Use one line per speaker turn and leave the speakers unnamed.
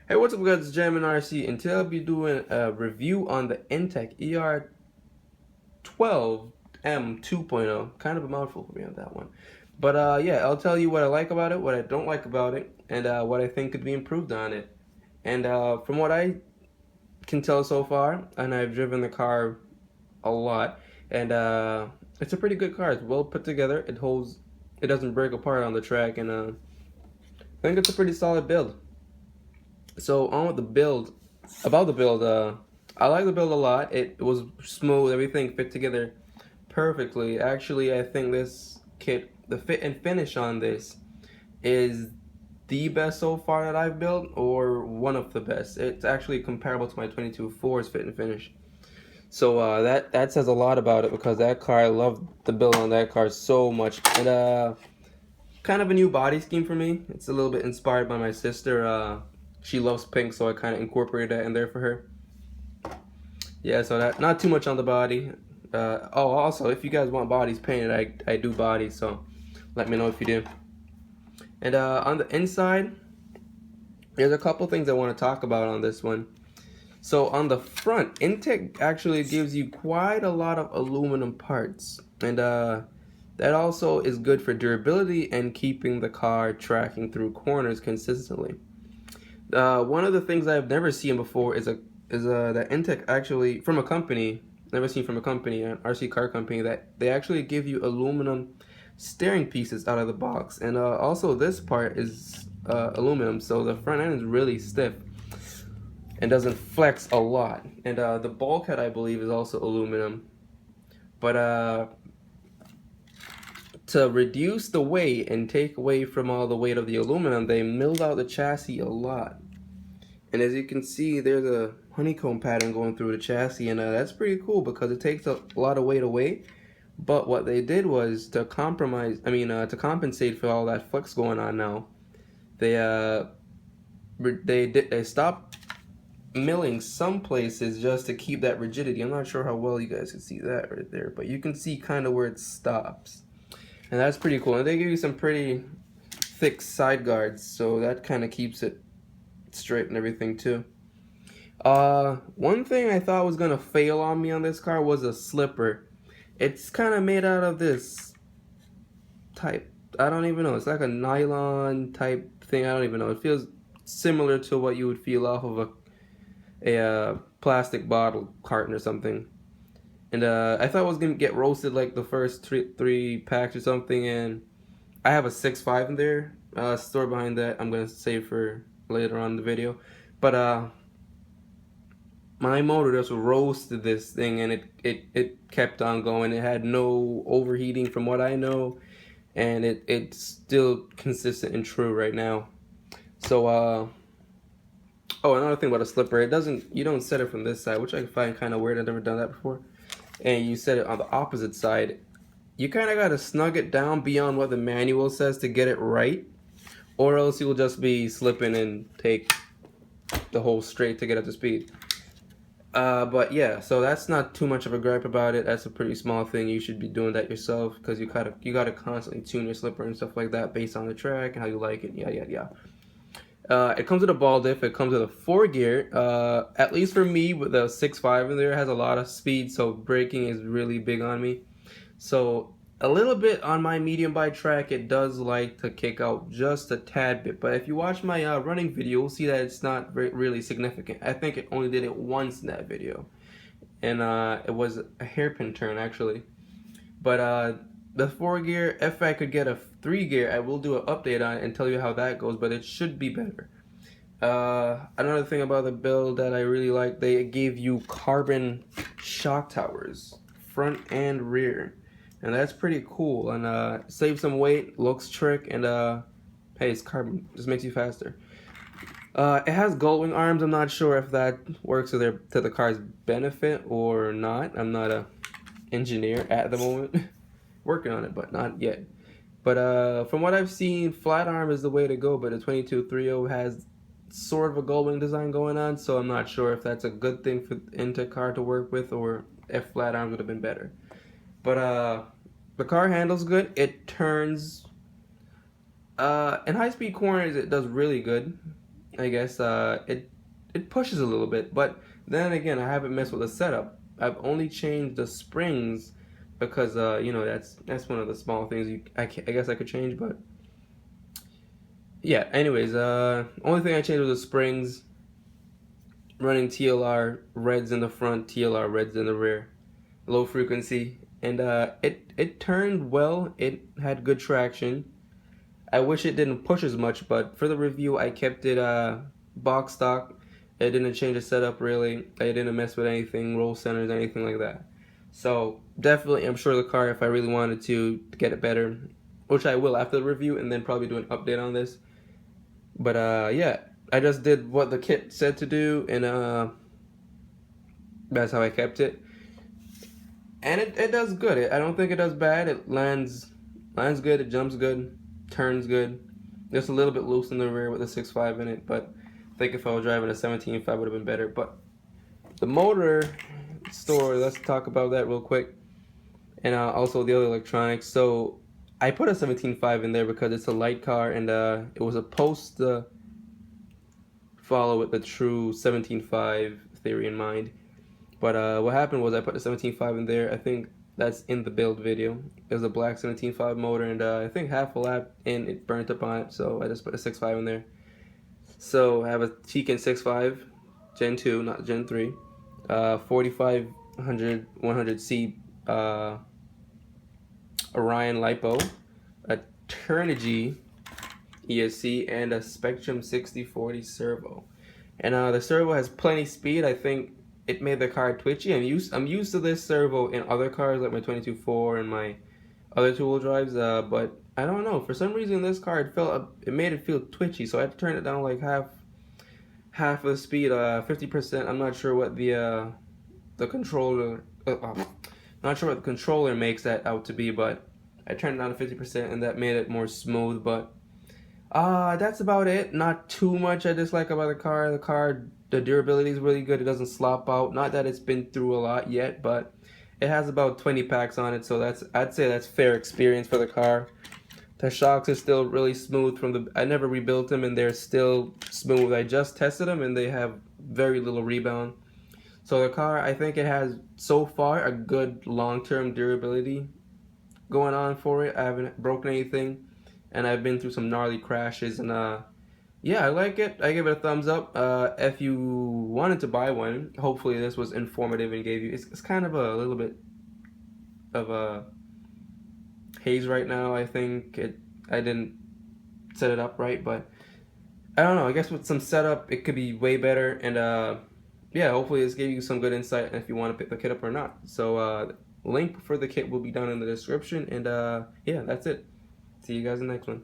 Hey, what's up guys, it's Jam RC, and today I'll be doing a review on the Intech ER-12M 2.0. Kind of a mouthful for me on that one. But yeah, I'll tell you what I like about it, what I don't like about it, and what I think could be improved on it. And from what I can tell so far, and I've driven the car a lot, and it's a pretty good car. It's well put together. It doesn't break apart on the track, and I think it's a pretty solid build. So on with the build. About the build, I like the build a lot. It was smooth. Everything fit together perfectly. Actually, I think this kit, the fit and finish on this, is the best so far that I've built, or one of the best. It's actually comparable to my 22.4's fit and finish. So that says a lot about it, because that car, I love the build on that car so much. And kind of a new body scheme for me. It's a little bit inspired by my sister. She loves pink, so I kind of incorporated that in there for her. Yeah, so that, not too much on the body. Oh, also, if you guys want bodies painted, I do bodies, so let me know if you do. And on the inside, there's a couple things I want to talk about on this one. So on the front, Intech actually gives you quite a lot of aluminum parts, and that also is good for durability and keeping the car tracking through corners consistently. One of the things I've never seen before is that Intech actually, from a company, never seen from a company, an RC car company, that they actually give you aluminum steering pieces out of the box. And also this part is aluminum, so the front end is really stiff and doesn't flex a lot. And the bulkhead, I believe, is also aluminum. But to reduce the weight and take away from all the weight of the aluminum, they milled out the chassis a lot. And as you can see, there's a honeycomb pattern going through the chassis, and that's pretty cool because it takes a lot of weight away. But what they did was to to compensate for all that flex going on now, they stopped milling some places just to keep that rigidity. I'm not sure how well you guys can see that right there, but you can see kind of where it stops. And that's pretty cool. And they give you some pretty thick side guards, so that kind of keeps it straight and everything too. One thing I thought was gonna fail on me on this car was a slipper. It's kind of made out of this type, I don't even know, it's like a nylon type thing. I don't even know. It feels similar to what you would feel off of a plastic bottle carton or something. And I thought it was gonna get roasted like the first three packs or something, and I have a 6.5 in there, story behind that I'm gonna save for later on in the video. But my motor just roasted this thing, and it kept on going. It had no overheating from what I know, and it's still consistent and true right now. So oh, another thing about a slipper, you don't set it from this side, which I find kind of weird. I've never done that before. And you set it on the opposite side. You kind of got to snug it down beyond what the manual says to get it right, or else you'll just be slipping and take the whole straight to get up to speed. But yeah, so that's not too much of a gripe about it. That's a pretty small thing. You should be doing that yourself, because you gotta constantly tune your slipper and stuff like that based on the track and how you like it. Yeah. It comes with a ball diff. It comes with a 4-gear. At least for me, with the 6.5 in there, it has a lot of speed, so braking is really big on me. So a little bit on my medium bike track, it does like to kick out just a tad bit. But if you watch my running video, you'll see that it's not really significant. I think it only did it once in that video, and it was a hairpin turn actually. But the 4-gear, if I could get a 3-gear, I will do an update on it and tell you how that goes, but it should be better. Another thing about the build that I really like, they gave you carbon shock towers, front and rear. And that's pretty cool, and saves some weight, looks trick, and hey, it's carbon, just makes you faster. It has gullwing arms. I'm not sure if that works to the car's benefit or not. I'm not a engineer at the moment. Working on it, but not yet. But from what I've seen, flat arm is the way to go, but the 22.30 has sort of a gullwing design going on, so I'm not sure if that's a good thing for Intech car to work with, or if flat arms would have been better. But the car handles good. It turns in high-speed corners. It does really good. I guess it pushes a little bit. But then again, I haven't messed with the setup. I've only changed the springs because you know, that's one of the small things I guess I could change. But yeah, anyways, only thing I changed was the springs. Running TLR reds in the front, TLR reds in the rear, low frequency, and it turned well. It had good traction. I wish it didn't push as much, but for the review, I kept it box stock. I didn't change the setup really. I didn't mess with anything, roll centers, anything like that. So definitely, I'm sure the car, if I really wanted to get it better, which I will after the review, and then probably do an update on this. But yeah, I just did what the kit said to do, and that's how I kept it. And it does good. I don't think it does bad. It lands good. It jumps good, turns good. Just a little bit loose in the rear with the 6.5 in it, but I think if I was driving a 17.5 would have been better. But the motor store, let's talk about that real quick, and also the other electronics. So I put a 17.5 in there because it's a light car, and it was supposed to follow with the true 17.5 theory in mind. But what happened was I put the 17.5 in there. I think that's in the build video. It was a black 17.5 motor, and I think half a lap in it burnt up on it, so I just put a 6.5 in there. So I have a Tekin 6.5, Gen 2, not Gen 3, 4500 100C Orion LiPo, a Turnigy ESC, and a Spectrum 6040 servo. And the servo has plenty speed. I think it made the car twitchy. I'm used to this servo in other cars like my 22.4 and my other two-wheel drives, but I don't know, for some reason this car it made it feel twitchy, so I had to turn it down like half of the speed, 50%. I'm not sure what the controller not sure what the controller makes that out to be, but I turned it down to 50%, and that made it more smooth. But that's about it. Not too much I dislike about the car. The durability is really good. It doesn't slop out. Not that it's been through a lot yet, but it has about 20 packs on it, so I'd say that's fair experience for the car. The shocks are still really smooth I never rebuilt them, and they're still smooth. I just tested them, and they have very little rebound. So the car, I think it has so far a good long-term durability going on for it. I haven't broken anything, and I've been through some gnarly crashes, and yeah, I like it. I give it a thumbs up. If you wanted to buy one, hopefully this was informative and gave you. It's kind of a little bit of a haze right now. I think I didn't set it up right, but I don't know. I guess with some setup, it could be way better. And yeah, hopefully this gave you some good insight if you want to pick the kit up or not. So link for the kit will be down in the description. And yeah, that's it. See you guys in the next one.